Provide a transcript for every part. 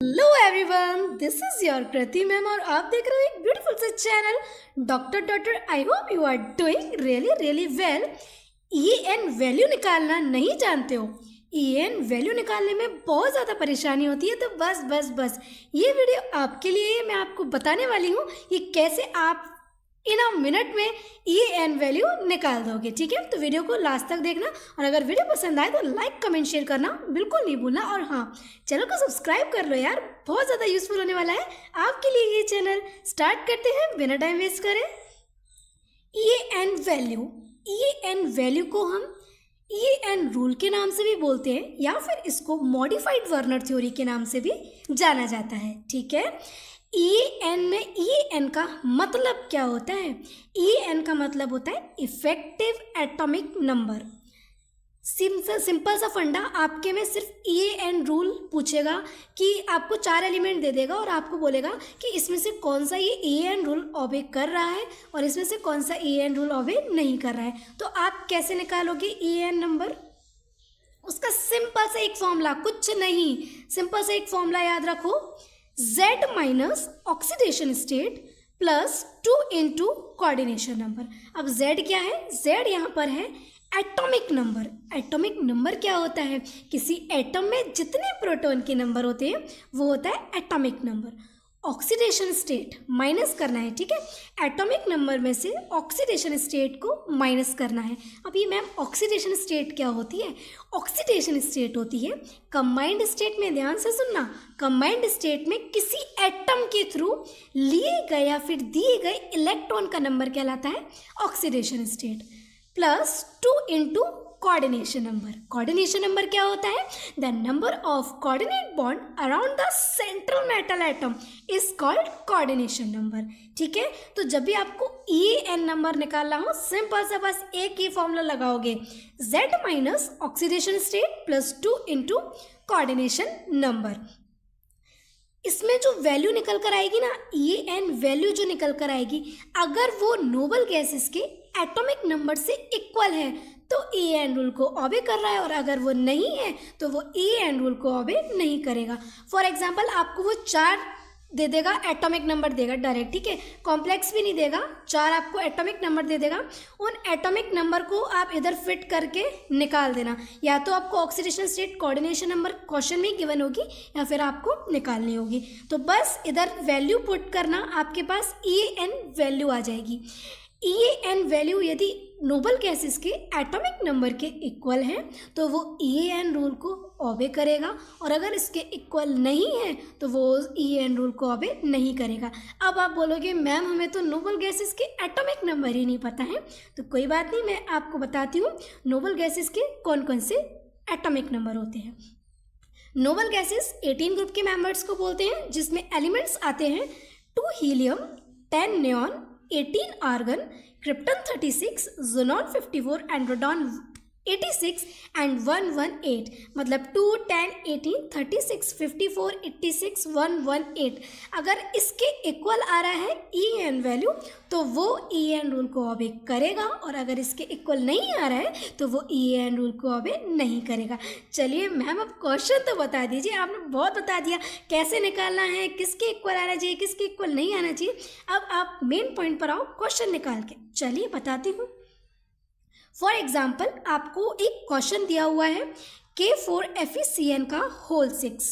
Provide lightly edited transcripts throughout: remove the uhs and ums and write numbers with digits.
Hello everyone, this is your Kriti ma'am और आप देख रहे हो एक ब्यूटीफुल से channel doctor. I hope you are doing really well. EN value निकालना नहीं जानते हो? EN वैल्यू निकालने में बहुत ज़्यादा परेशानी होती है, तो बस ये वीडियो आपके लिए है। मैं आपको बताने वाली हूँ कि कैसे आप इन अ मिनट में EN वैल्यू निकाल दोगे। ठीक है, तो वीडियो को लास्ट तक देखना और अगर वीडियो पसंद आए तो लाइक कमेंट शेयर करना बिल्कुल नहीं भूलना। और हाँ, चैनल को सब्सक्राइब कर लो यार, बहुत ज़्यादा यूजफुल होने वाला है आपके लिए ये चैनल। स्टार्ट करते हैं बिना टाइम वेस्ट करें। EN वैल्यू को हम EN रूल के नाम से भी बोलते हैं या फिर इसको मॉडिफाइड वर्नर थ्योरी के नाम से भी जाना जाता है। ठीक है, EN में EN का मतलब क्या होता है? EN का मतलब होता है इफेक्टिव एटॉमिक नंबर। सिंपल सा फंडा, आपके में सिर्फ EN रूल पूछेगा कि आपको 4 एलिमेंट दे देगा और आपको बोलेगा कि इसमें से कौन सा ये EN रूल ऑबे कर रहा है और इसमें से कौन सा EN रूल ऑबे नहीं कर रहा है। तो आप कैसे निकालोगे EN नंबर? उसका सिंपल सा एक फॉर्मूला, कुछ नहीं, सिंपल सा एक फॉर्मूला याद रखो, Z minus oxidation state plus 2 into coordination number. अब Z क्या है? Z यहाँ पर है एटॉमिक नंबर। एटॉमिक नंबर क्या होता है? किसी एटम में जितने प्रोटॉन के नंबर होते हैं वो होता है atomic number. Oxidation state minus करना है। ठीक है, एटॉमिक नंबर में से ऑक्सीडेशन स्टेट को माइनस करना है। अब ये मैम ऑक्सीडेशन स्टेट क्या होती है? ऑक्सीडेशन स्टेट होती है कंबाइंड स्टेट में, ध्यान से सुनना, कंबाइंड स्टेट में किसी एटम के थ्रू लिए गए या फिर दिए गए इलेक्ट्रॉन का नंबर कहलाता है oxidation state, plus 2 into coordination number. Coordination number क्या होता है? The number of coordinate bond around the central metal atom is called coordination number. ठीक है, तो जब भी आपको EN नंबर निकालना हो, सिंपल सा बस एक ही फॉर्मूला लगाओगे, Z minus oxidation state plus 2 into coordination number. इसमें जो वैल्यू निकल कर आएगी ना, EN वैल्यू जो निकल कर आएगी, अगर वो नोबल गैसेस के एटॉमिक नंबर से इक्वल है तो EN रूल को ऑबे कर रहा है, और अगर वो नहीं है तो वो EN रूल को ऑबे नहीं करेगा। फॉर एग्जांपल, आपको वो 4 दे देगा, एटॉमिक नंबर देगा डायरेक्ट। ठीक है, कॉम्प्लेक्स भी नहीं देगा, 4 आपको एटॉमिक नंबर दे देगा। उन एटॉमिक नंबर को आप इधर फिट करके निकाल देना, या तो आपको oxidation state coordination number question में गिवन होगी या फिर आपको निकालनी होगी। तो बस इधर वैल्यू पुट करना, आपके पास EN वैल्यू आ जाएगी। EN वैल्यू यदि नोबल गैसेस के एटॉमिक नंबर के इक्वल है तो वो EN रूल को ऑबे करेगा, और अगर इसके इक्वल नहीं है तो वो EN रूल को ऑबे नहीं करेगा। अब आप बोलोगे मैम हमें तो नोबल गैसेस के एटॉमिक नंबर ही नहीं पता है, तो कोई बात नहीं, मैं आपको बताती हूँ नोबल गैसेस के कौन कौन से एटॉमिक नंबर होते हैं। नोबल गैसेस 18 ग्रुप के मेंबर्स को बोलते हैं, जिसमें एलिमेंट्स आते हैं 2 helium, 10 neon, 18 argon, krypton 36, xenon 54, and radon 86 and 118। मतलब 2, 10, 18, 36, 54, 86, 118। अगर इसके इक्वल आ रहा है EN वैल्यू तो वो EN रूल को ऑबे करेगा, और अगर इसके इक्वल नहीं आ रहा है तो वो EN रूल को ऑबे नहीं करेगा। चलिए मैम, अब क्वेश्चन तो बता दीजिए, आपने बहुत बता दिया कैसे निकालना है, किसके इक्वल आना चाहिए, किसके इक्वल नहीं आना चाहिए। अब आप मेन पॉइंट पर आओ क्वेश्चन निकाल के। चलिए बताती हूँ। फॉर एग्जाम्पल, आपको एक क्वेश्चन दिया हुआ है K4FeCN का होल 6।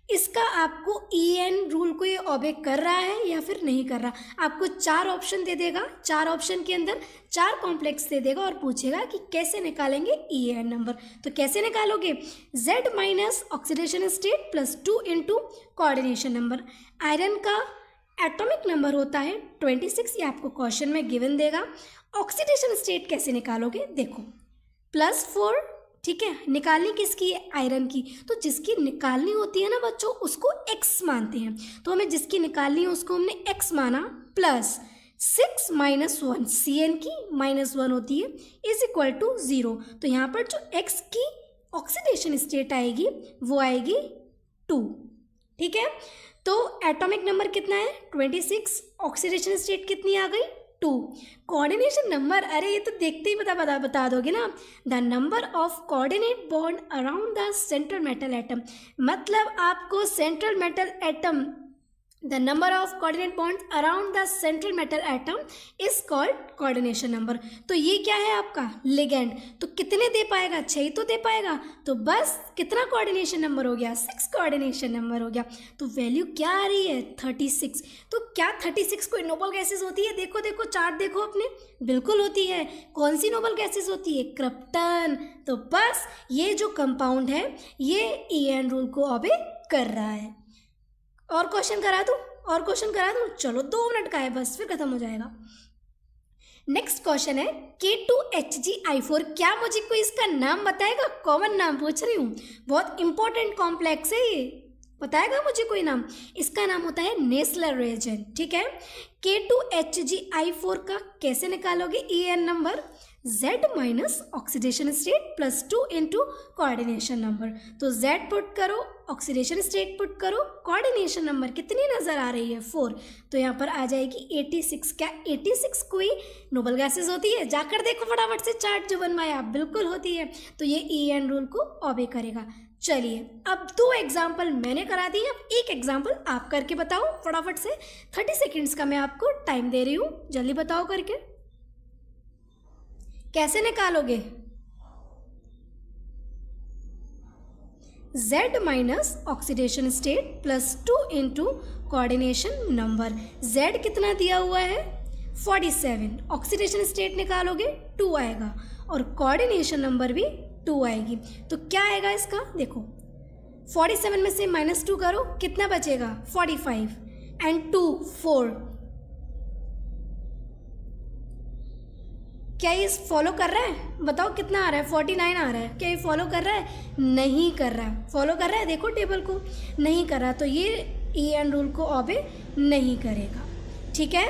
इसका आपको EN रूल को ये ऑबे कर रहा है या फिर नहीं कर रहा। आपको 4 ऑप्शन दे देगा, 4 ऑप्शन के अंदर 4 कॉम्प्लेक्स दे देगा और पूछेगा कि कैसे निकालेंगे EN नंबर। तो कैसे निकालोगे? Z minus oxidation state plus 2 into coordination number. Iron का एटॉमिक नंबर होता है 26, ये आपको क्वेश्चन में गिवन देगा। ऑक्सीडेशन स्टेट कैसे निकालोगे? देखो, +4, ठीक है, निकालनी किसकी है? आयरन की। तो जिसकी निकालनी होती है ना बच्चों, उसको X मानते हैं, तो हमें जिसकी निकालनी है उसको हमने X माना, प्लस 6 माइनस 1 CN की -1 होती है इज इक्वल टू 0। तो यहाँ पर जो X की ऑक्सीडेशन स्टेट आएगी वो आएगी 2। ठीक है, तो एटॉमिक नंबर कितना है? 26, ऑक्सीडेशन स्टेट कितनी आ गई? 2। कोऑर्डिनेशन नंबर, अरे ये तो देखते ही बता दोगे ना। The number of coordinate bond around the central metal atom, मतलब आपको central metal atom, the number of coordinate bonds around the central metal atom is called coordination number. तो ये क्या है आपका लिगेंड, तो कितने दे पाएगा, 6 तो दे पाएगा, तो बस कितना कोऑर्डिनेशन नंबर हो गया, 6 कोऑर्डिनेशन नंबर हो गया। तो वैल्यू क्या आ रही है, 36। तो क्या 36 कोई नोबल गैसेस होती है, देखो देखो चार्ट देखो अपने, बिल्कुल होती है। कौन सी नोबल गैसेस होती है, क्रिप्टन। तो बस ये जो कंपाउंड है ये EN रूल को ओबे कर रहा है। और क्वेश्चन करा दूँ, चलो 2 मिनट का है बस, फिर खत्म हो जाएगा। नेक्स्ट क्वेश्चन है K2HgI4, क्या मुझे कोई इसका नाम बताएगा, कॉमन नाम पूछ रही हूँ, बहुत इंपॉर्टेंट कॉम्प्लेक्स है ये, बताएगा मुझे कोई नाम। इसका नाम होता है नेस्लर रिएजेंट, ठीक है। K2HgI4 का कैसे निकालोगे EN number, Z minus oxidation state plus 2 into coordination number. तो Z पुट करो, ऑक्सीडेशन स्टेट पुट करो, कोऑर्डिनेशन नंबर कितनी नज़र आ रही है, 4। तो यहाँ पर आ जाएगी 86। क्या 86 कोई नोबल गैसेस होती है, जाकर देखो फटाफट से चार्ट जो बनवाया, बिल्कुल होती है। तो ये EN रूल को ओबे करेगा। चलिए अब 2 एग्जाम्पल मैंने करा दिए, अब एक एग्जाम्पल आप करके बताओ फटाफट से। 30 सेकेंड्स का मैं आपको टाइम दे रही हूँ, जल्दी बताओ करके कैसे निकालोगे। Z minus oxidation state plus 2 into coordination number. Z कितना दिया हुआ है 47, ऑक्सीडेशन स्टेट निकालोगे 2 आएगा और कोऑर्डिनेशन नंबर भी 2 आएगी। तो क्या आएगा इसका, देखो 47 में से -2 करो, कितना बचेगा 45 एंड 2 4। क्या ये फॉलो कर रहा है, बताओ कितना आ रहा है, 49 आ रहा है। क्या ये फॉलो कर रहा है, नहीं कर रहा है। फॉलो कर रहा है, देखो टेबल को, नहीं कर रहा, तो ये EN रूल को ओबे नहीं करेगा, ठीक है।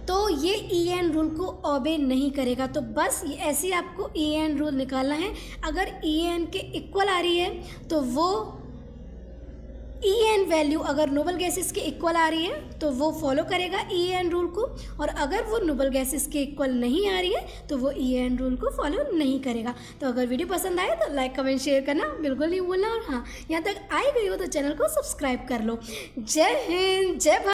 तो ये EN रूल को ओबे नहीं करेगा। तो बस ये ऐसे ही आपको EN रूल निकालना है। अगर EN के इक्वल आ रही है तो वो EN वैल्यू अगर नोबल गैसेस के इक्वल आ रही है तो वो फॉलो करेगा EN रूल को, और अगर वो नोबल गैसेस के इक्वल नहीं आ रही है तो वो EN रूल को फॉलो नहीं करेगा। तो अगर वीडियो पसंद आए तो लाइक कमेंट शेयर करना बिल्कुल नहीं भूलना, और हाँ यहाँ तक आई गई हो तो चैनल को सब्सक्राइब कर लो। जय हिंद, जय भारत।